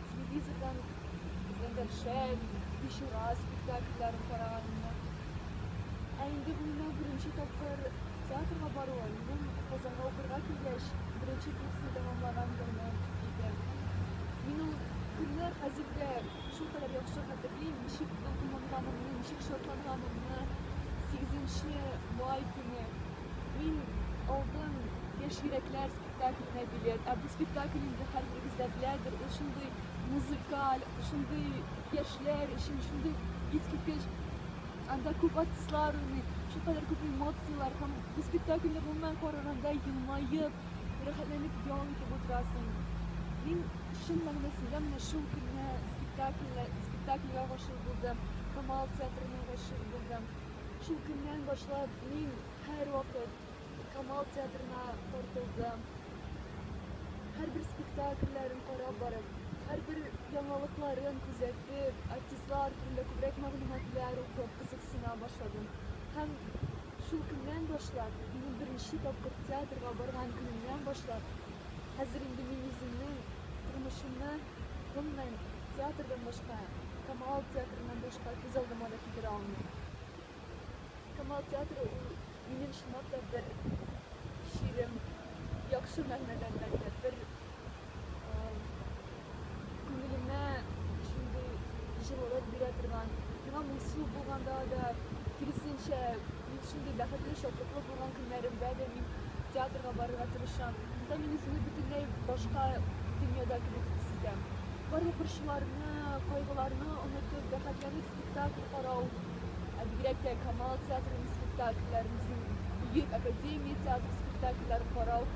телевизордан izlender şel, bişura spektakllerin kararını. Endi bundan birinci toplar teatrga barıyorum. Bunun Kozan'a okurga kelgech, birinci kursni tamamlagan günü edi. Мен күнне хәзергә шул кадәр яхшы хәтерлим, ничек тулкынланганымны, ничек шатланганымны. 8 май көне мин алдым Яшь йөрәкләр спектакленә билет. Бу спектакль инде һәрберегездә беләдер, ул шундый музыкаль, шундый яшьләр өчен шундый искиткеч. Анда күп артистлар уйный, шулкадәр күп эмоциялар һәм бу спектакльне гомумән караганда елмаеп, рәхәтләнеп ял итеп утырасың. Мин шул мәгънәсендә менә шул көнне спектакльгә гашыйк булдым, Камал театрына гашыйк булдым. Шул көннән башлап мин һәрвакыт Камал театрына тартылдым. Һәрбер спектакльләрен карап барып, һәрбер яңалыкларын күзәтеп, артистлар турында күбрәк мәгълүматлар укып кызыксына башладым. Һәм шул көннән башлап, минем беренче тапкыр театрга барган көннән башлап, хәзер инде мин үземнең тормышымны гомумән театрдан башка, Камал театрыннан башка күз алдыма да китерә алмыйм. Камал театры минем чынлап та бер ширем, яхшы мәгънәдән бәлки бер күңелемә шундый җылылык бирә торган, миңа моңсу булганда да, киресенчә, мин шундый бәхетле, шатлыклы булган көннәремдә дә мин театрга барырга тырышам. Анда мин үземне бөтенләй башка дөньяда кебек хис итәм. Барлык борчуларны, кайгыларны онытып, бәхетләнеп спектакль карау, бигрәк тә Камал театрының спектакльләрен, бөек академия театры спектакльләрен карау